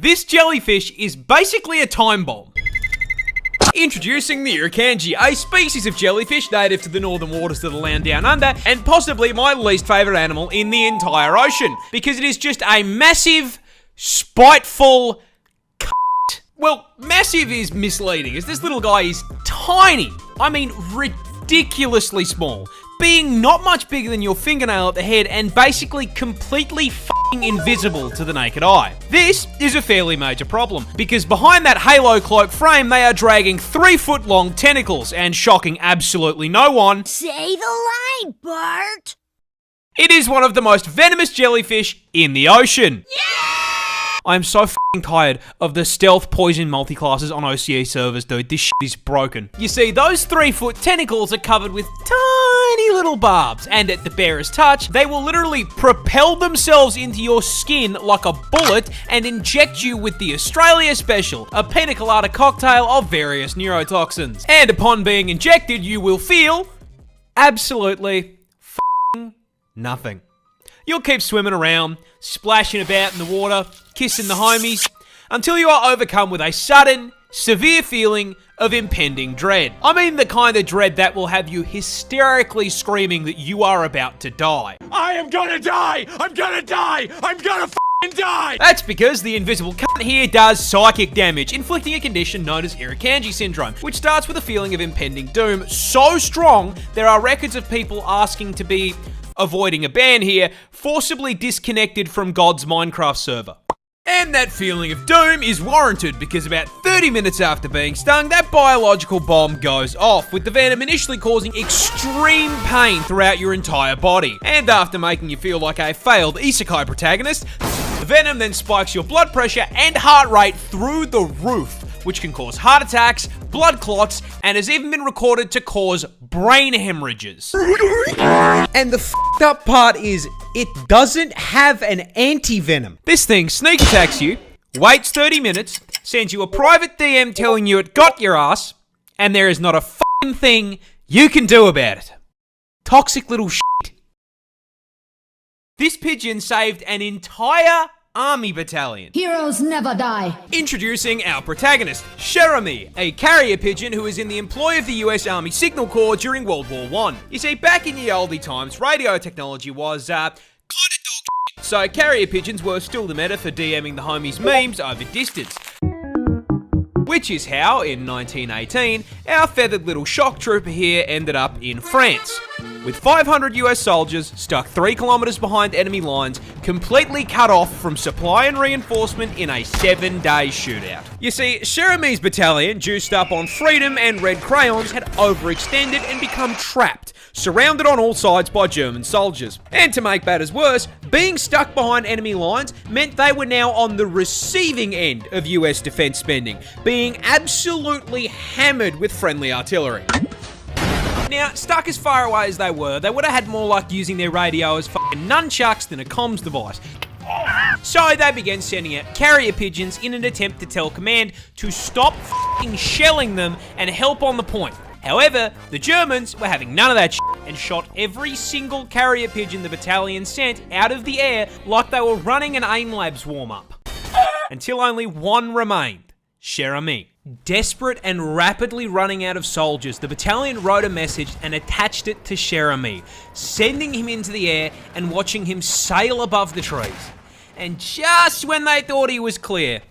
This jellyfish is basically a time bomb. Introducing the irukandji, a species of jellyfish native to the northern waters of the land down under, and possibly my least favourite animal in the entire ocean, because it is just a massive, spiteful cunt. Well, massive is misleading, as this little guy is tiny. I mean, ridiculously small, being not much bigger than your fingernail at the head and basically completely f***ing invisible to the naked eye. This is a fairly major problem, because behind that halo cloak frame they are dragging 3-foot-long tentacles and shocking absolutely no one. Say the line, Bart! It is one of the most venomous jellyfish in the ocean. Yeah! I'm so f***ing tired of the stealth poison multi-classes on OCE servers, dude. This shit is broken. You see, those 3-foot tentacles are covered with tiny little barbs, and at the barest touch, they will literally propel themselves into your skin like a bullet and inject you with the Australia Special, a pina colada cocktail of various neurotoxins. And upon being injected, you will feel absolutely f***ing nothing. You'll keep swimming around, splashing about in the water, kissing the homies, until you are overcome with a sudden, severe feeling of impending dread. I mean the kind of dread that will have you hysterically screaming that you are about to die. I am gonna die! I'm gonna die! I'm gonna f***ing die! That's because the invisible cunt here does psychic damage, inflicting a condition known as irukandji syndrome, which starts with a feeling of impending doom so strong there are records of people asking to be, avoiding a ban here, forcibly disconnected from God's Minecraft server. And that feeling of doom is warranted because about 30 minutes after being stung, that biological bomb goes off, with the venom initially causing extreme pain throughout your entire body. And after making you feel like a failed isekai protagonist, the venom then spikes your blood pressure and heart rate through the roof, which can cause heart attacks, blood clots, and has even been recorded to cause brain hemorrhages. And the f***ed up part is, it doesn't have an anti-venom. This thing sneak attacks you, waits 30 minutes, sends you a private DM telling you it got your ass, and there is not a f***ing thing you can do about it. Toxic little shit. This pigeon saved an entire army battalion. Heroes never die. Introducing our protagonist, Cher Ami, a carrier pigeon who is in the employ of the US Army Signal Corps during World War I. You see, back in the oldie times, radio technology was, kinda dog shit. So carrier pigeons were still the meta for DMing the homies memes over distance. Which is how, in 1918, our feathered little shock trooper here ended up in France, with 500 US soldiers stuck 3 kilometers behind enemy lines, completely cut off from supply and reinforcement in a 7-day shootout. You see, Cher Ami's battalion, juiced up on freedom and red crayons, had overextended and become trapped, surrounded on all sides by German soldiers. And to make matters worse, being stuck behind enemy lines meant they were now on the receiving end of US defense spending, being absolutely hammered with friendly artillery. Now, stuck as far away as they would have had more luck using their radio as fucking nunchucks than a comms device. So they began sending out carrier pigeons in an attempt to tell command to stop fucking shelling them and help on the point. However, the Germans were having none of that shit and shot every single carrier pigeon the battalion sent out of the air like they were running an AIM Labs warm-up. Until only one remained, Cher Ami. Desperate and rapidly running out of soldiers, the battalion wrote a message and attached it to Cher Ami, sending him into the air and watching him sail above the trees. And just when they thought he was clear,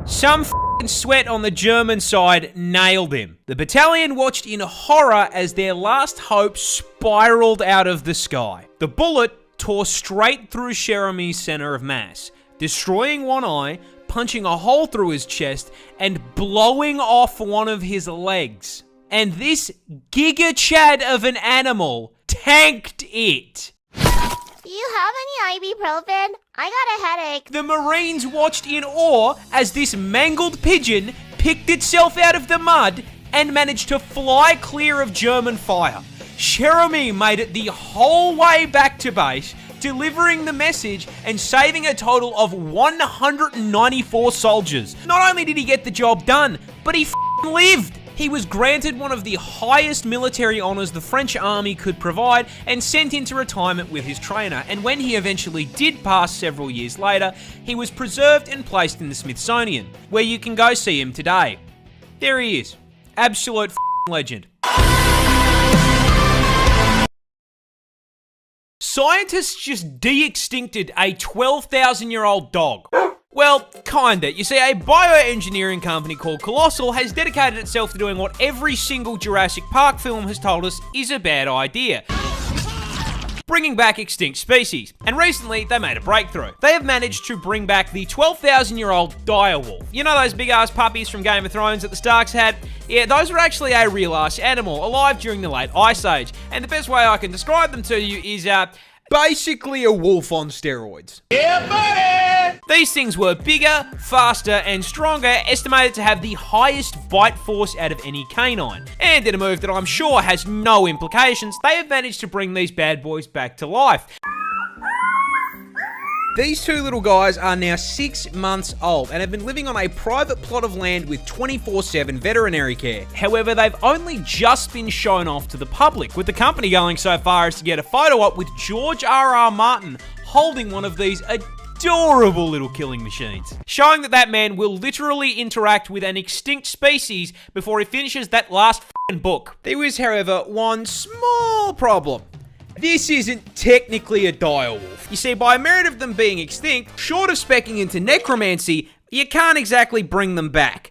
some f***ing sweat on the German side nailed him. The battalion watched in horror as their last hope spiraled out of the sky. The bullet tore straight through Cher Ami's center of mass, destroying one eye, punching a hole through his chest, and blowing off one of his legs. And this giga chad of an animal tanked it. Do you have any ibuprofen? I got a headache. The Marines watched in awe as this mangled pigeon picked itself out of the mud and managed to fly clear of German fire. Cher Ami made it the whole way back to base, delivering the message and saving a total of 194 soldiers. Not only did he get the job done, but he f***ing lived. He was granted one of the highest military honors the French army could provide and sent into retirement with his trainer, and when he eventually did pass several years later, he was preserved and placed in the Smithsonian, where you can go see him today. There he is. Absolute legend. Scientists just de-extincted a 12,000-year-old dog. Well, kinda. You see, a bioengineering company called Colossal has dedicated itself to doing what every single Jurassic Park film has told us is a bad idea. Bringing back extinct species. And recently, they made a breakthrough. They have managed to bring back the 12,000-year-old direwolf. You know those big-ass puppies from Game of Thrones that the Starks had? Yeah, those were actually a real-ass animal, alive during the late Ice Age. And the best way I can describe them to you is, basically a wolf on steroids. Yeah, buddy! These things were bigger, faster, and stronger, estimated to have the highest bite force out of any canine. And in a move that I'm sure has no implications, they have managed to bring these bad boys back to life. These two little guys are now 6 months old and have been living on a private plot of land with 24/7 veterinary care. However, they've only just been shown off to the public, with the company going so far as to get a photo op with George R.R. Martin holding one of these adorable little killing machines, showing that man will literally interact with an extinct species before he finishes that last f***ing book. There is, however, one small problem. This isn't technically a direwolf. You see, by merit of them being extinct, short of specking into necromancy, you can't exactly bring them back.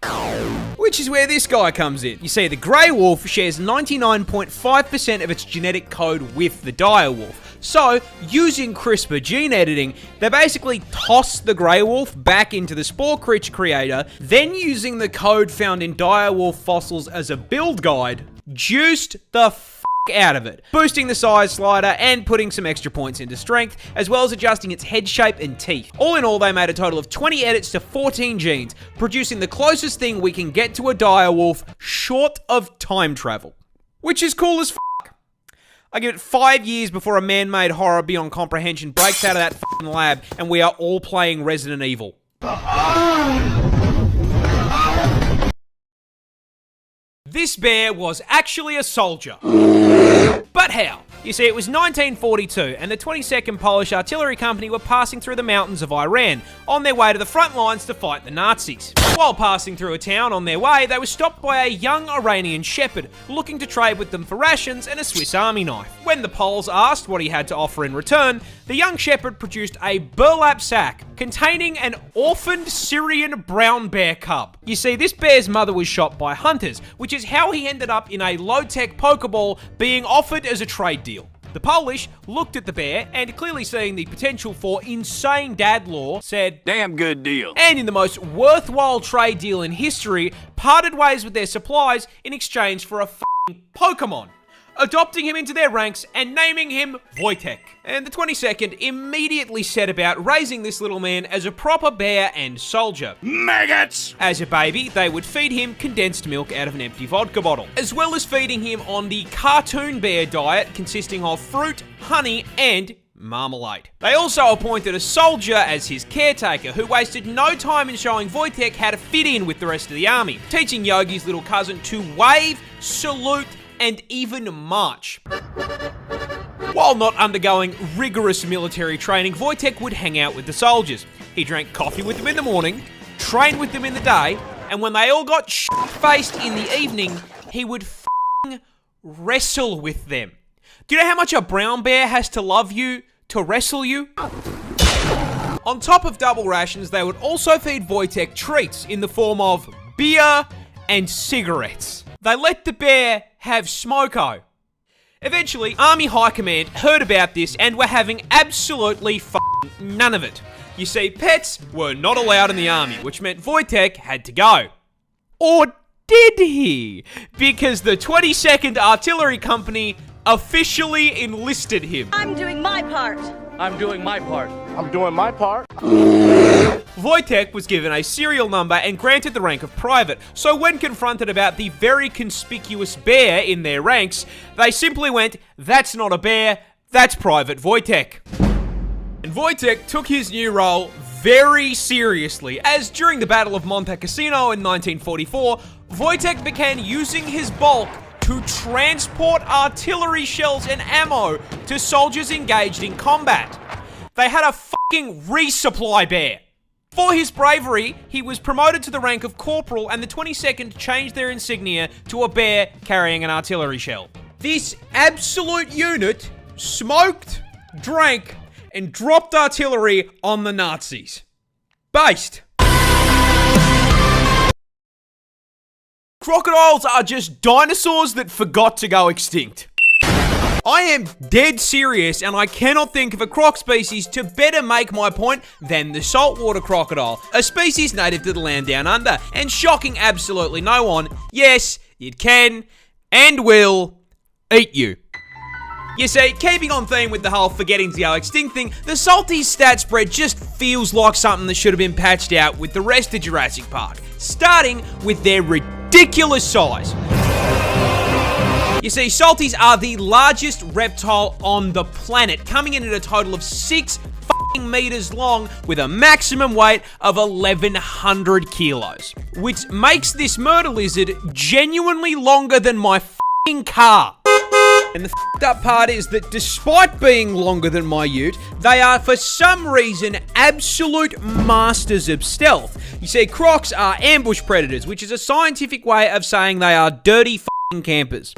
Which is where this guy comes in. You see, the grey wolf shares 99.5% of its genetic code with the direwolf. So, using CRISPR gene editing, they basically toss the grey wolf back into the spore creator, then using the code found in direwolf fossils as a build guide, juiced the out of it, boosting the size slider and putting some extra points into strength, as well as adjusting its head shape and teeth. All in all, they made a total of 20 edits to 14 genes, producing the closest thing we can get to a direwolf short of time travel. Which is cool as f***. I give it 5 years before a man-made horror beyond comprehension breaks out of that f***ing lab and we are all playing Resident Evil. This bear was actually a soldier. But how? You see, it was 1942, and the 22nd Polish Artillery Company were passing through the mountains of Iran, on their way to the front lines to fight the Nazis. While passing through a town on their way, they were stopped by a young Iranian shepherd, looking to trade with them for rations and a Swiss Army knife. When the Poles asked what he had to offer in return, the young shepherd produced a burlap sack containing an orphaned Syrian brown bear cub. You see, this bear's mother was shot by hunters, which is how he ended up in a low-tech Pokeball being offered as a trade deal. The Polish looked at the bear and, clearly seeing the potential for insane dad lore, said, "Damn good deal." And in the most worthwhile trade deal in history, parted ways with their supplies in exchange for a f***ing Pokemon, adopting him into their ranks and naming him Wojtek. And the 22nd immediately set about raising this little man as a proper bear and soldier. Maggots! As a baby, they would feed him condensed milk out of an empty vodka bottle, as well as feeding him on the cartoon bear diet consisting of fruit, honey, and marmalade. They also appointed a soldier as his caretaker, who wasted no time in showing Wojtek how to fit in with the rest of the army, teaching Yogi's little cousin to wave, salute, and even march. While not undergoing rigorous military training, Wojtek would hang out with the soldiers. He drank coffee with them in the morning, trained with them in the day, and when they all got shit-faced in the evening, he would f***ing wrestle with them. Do you know how much a brown bear has to love you to wrestle you? On top of double rations, they would also feed Wojtek treats in the form of beer and cigarettes. They let the bear have smoko. Eventually, Army High Command heard about this and were having absolutely f***ing none of it. You see, pets were not allowed in the army, which meant Wojtek had to go. Or did he? Because the 22nd Artillery Company officially enlisted him. I'm doing my part. I'm doing my part. I'm doing my part. Wojtek was given a serial number and granted the rank of private, so when confronted about the very conspicuous bear in their ranks, they simply went, "That's not a bear, that's Private Wojtek." And Wojtek took his new role very seriously, as during the Battle of Monte Cassino in 1944, Wojtek began using his bulk to transport artillery shells and ammo to soldiers engaged in combat. They had a fucking resupply bear. For his bravery, he was promoted to the rank of corporal, and the 22nd changed their insignia to a bear carrying an artillery shell. This absolute unit smoked, drank, and dropped artillery on the Nazis. Based. Crocodiles are just dinosaurs that forgot to go extinct. I am dead serious, and I cannot think of a croc species to better make my point than the saltwater crocodile, a species native to the land down under, and shocking absolutely no one, yes, it can and will eat you. You see, keeping on theme with the whole forgetting to go extinct thing, the Salties stat spread just feels like something that should have been patched out with the rest of Jurassic Park, starting with their ridiculous size. You see, Salties are the largest reptile on the planet, coming in at a total of 6 meters long with a maximum weight of 1,100 kilos, which makes this murder lizard genuinely longer than my car. And the f***ed up part is that despite being longer than my ute, they are for some reason absolute masters of stealth. You see, crocs are ambush predators, which is a scientific way of saying they are dirty f***ing campers.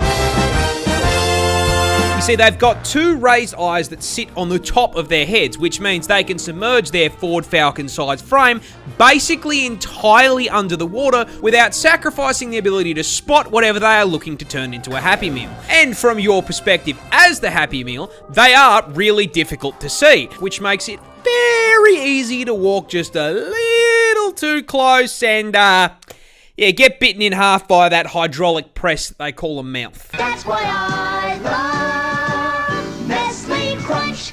You see, they've got 2 raised eyes that sit on the top of their heads, which means they can submerge their Ford Falcon-sized frame basically entirely under the water without sacrificing the ability to spot whatever they are looking to turn into a Happy Meal. And from your perspective as the Happy Meal, they are really difficult to see, which makes it very easy to walk just a little too close and, get bitten in half by that hydraulic press that they call a mouth. That's why I love Nestle Crunch.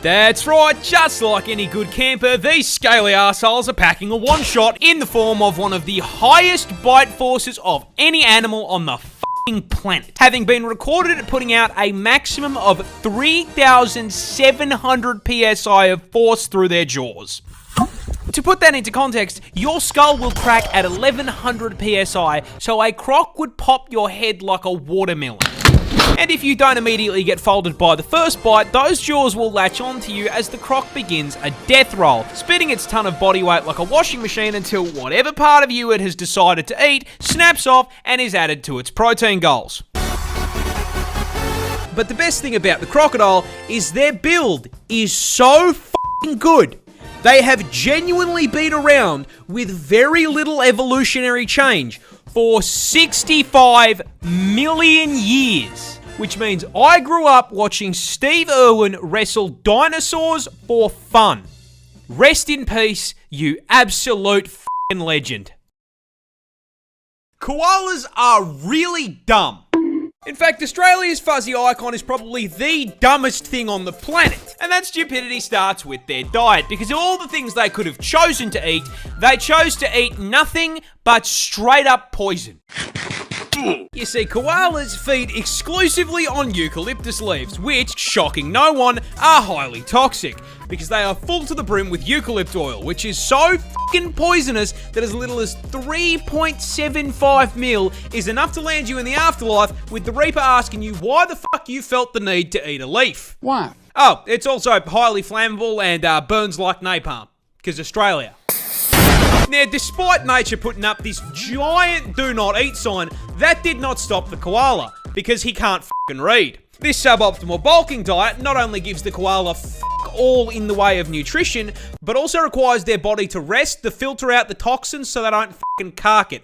That's right, just like any good camper, these scaly arseholes are packing a one-shot in the form of one of the highest bite forces of any animal on the f***ing planet, having been recorded at putting out a maximum of 3,700 psi of force through their jaws. To put that into context, your skull will crack at 1,100 psi, so a croc would pop your head like a watermelon. And if you don't immediately get folded by the first bite, those jaws will latch onto you as the croc begins a death roll, spitting its ton of body weight like a washing machine until whatever part of you it has decided to eat snaps off and is added to its protein goals. But the best thing about the crocodile is their build is so f***ing good. They have genuinely been around with very little evolutionary change for 65 million years. Which means I grew up watching Steve Irwin wrestle dinosaurs for fun. Rest in peace, you absolute f***ing legend. Koalas are really dumb. In fact, Australia's fuzzy icon is probably the dumbest thing on the planet. And that stupidity starts with their diet, because of all the things they could have chosen to eat, they chose to eat nothing but straight up poison. You see, koalas feed exclusively on eucalyptus leaves, which, shocking no one, are highly toxic, because they are full to the brim with eucalypt oil, which is so fucking poisonous that as little as 3.75 mil is enough to land you in the afterlife, with the Reaper asking you why the fuck you felt the need to eat a leaf. Why? Oh, it's also highly flammable and burns like napalm, because Australia. Now, despite nature putting up this giant do not eat sign, that did not stop the koala, because he can't fucking read. This suboptimal bulking diet not only gives the koala fuck all in the way of nutrition, but also requires their body to rest to filter out the toxins so they don't fucking cark it.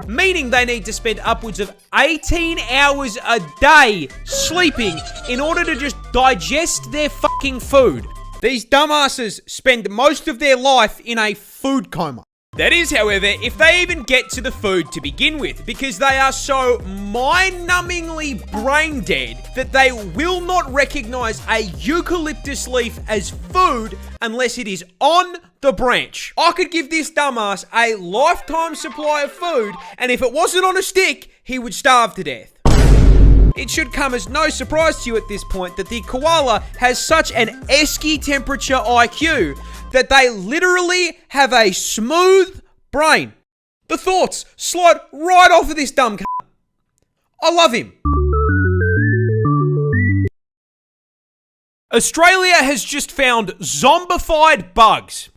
Meaning they need to spend upwards of 18 hours a day sleeping in order to just digest their fucking food. These dumbasses spend most of their life in a food coma. That is, however, if they even get to the food to begin with, because they are so mind-numbingly brain dead that they will not recognize a eucalyptus leaf as food unless it is on the branch. I could give this dumbass a lifetime supply of food, and if it wasn't on a stick, he would starve to death. It should come as no surprise to you at this point that the koala has such an esky temperature IQ that they literally have a smooth brain. The thoughts slide right off of this dumb cunt. I love him. Australia has just found zombified bugs.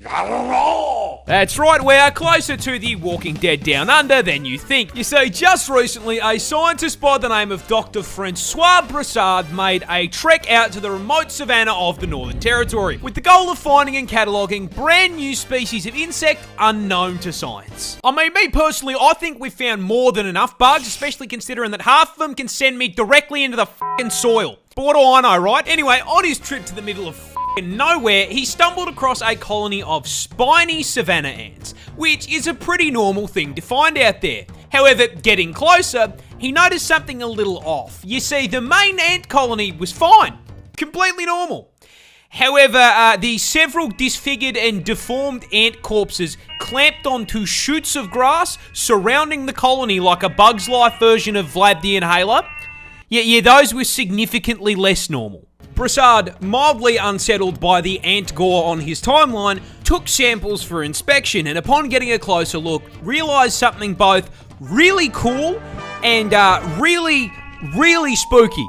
That's right, we are closer to the Walking Dead Down Under than you think. You see, just recently, a scientist by the name of Dr. Francois Broussard made a trek out to the remote savannah of the Northern Territory with the goal of finding and cataloguing brand new species of insect unknown to science. I mean, me personally, I think we've found more than enough bugs, especially considering that half of them can send me directly into the fucking soil. But what do I know, right? Anyway, on his trip to the middle of nowhere, he stumbled across a colony of spiny savanna ants, which is a pretty normal thing to find out there. However, getting closer, he noticed something a little off. You see, the main ant colony was fine, completely normal. However, the several disfigured and deformed ant corpses clamped onto shoots of grass surrounding the colony like a Bug's Life version of Vlad the Inhaler. Yeah, those were significantly less normal. Broussard, mildly unsettled by the ant gore on his timeline, took samples for inspection and upon getting a closer look, realised something both really cool and really spooky.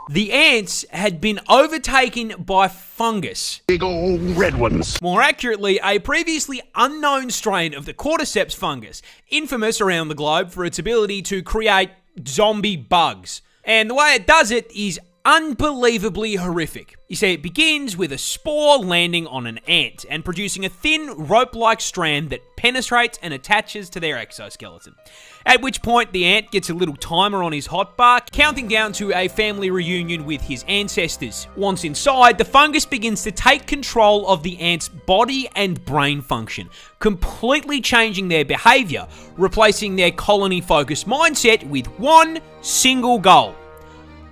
The ants had been overtaken by fungus. Big old red ones. More accurately, a previously unknown strain of the cordyceps fungus, infamous around the globe for its ability to create zombie bugs. And the way it does it is unbelievably horrific. You see, it begins with a spore landing on an ant and producing a thin rope-like strand that penetrates and attaches to their exoskeleton. At which point, the ant gets a little timer on his hotbar, counting down to a family reunion with his ancestors. Once inside, the fungus begins to take control of the ant's body and brain function, completely changing their behavior, replacing their colony-focused mindset with one single goal: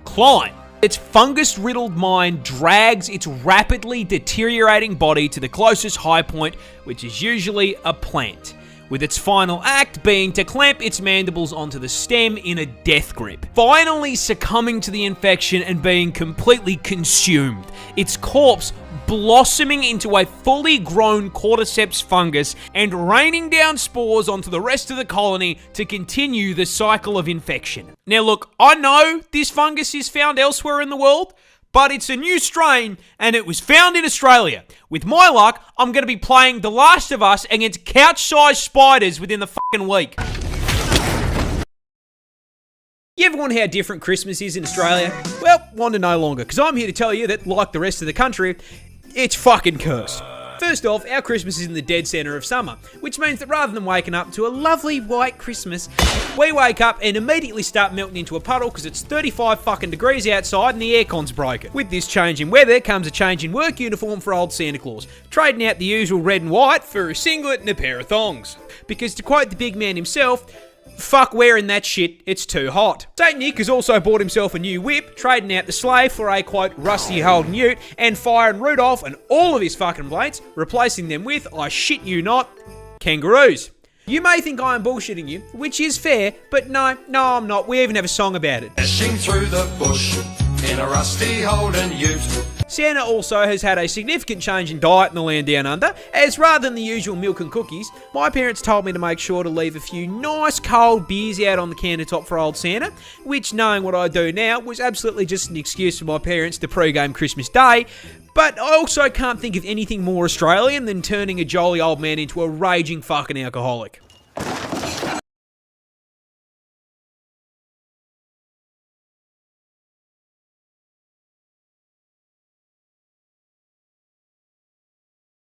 climb. Its fungus-riddled mind drags its rapidly deteriorating body to the closest high point, which is usually a plant, with its final act being to clamp its mandibles onto the stem in a death grip, finally succumbing to the infection and being completely consumed, its corpse blossoming into a fully grown cordyceps fungus and raining down spores onto the rest of the colony to continue the cycle of infection. Now look, I know this fungus is found elsewhere in the world, but it's a new strain and it was found in Australia. With my luck, I'm going to be playing The Last of Us against couch-sized spiders within the fucking week. You ever wonder how different Christmas is in Australia? Well, wonder no longer, because I'm here to tell you that, like the rest of the country, it's fucking cursed. First off, our Christmas is in the dead centre of summer, which means that rather than waking up to a lovely white Christmas, we wake up and immediately start melting into a puddle because it's 35 fucking degrees outside and the aircon's broken. With this change in weather comes a change in work uniform for old Santa Claus, trading out the usual red and white for a singlet and a pair of thongs. Because to quote the big man himself, fuck wearing that shit, it's too hot. St. Nick has also bought himself a new whip, trading out the sleigh for a, quote, rusty old newt, and firing Rudolph and all of his fucking mates, replacing them with, I shit you not, kangaroos. You may think I am bullshitting you, which is fair, but no, I'm not. We even have a song about it. Dashing through the bush in a rusty Holden ute. Santa also has had a significant change in diet in the land down under, as rather than the usual milk and cookies, my parents told me to make sure to leave a few nice cold beers out on the countertop for old Santa, which, knowing what I do now, was absolutely just an excuse for my parents to pre-game Christmas Day. But I also can't think of anything more Australian than turning a jolly old man into a raging fucking alcoholic.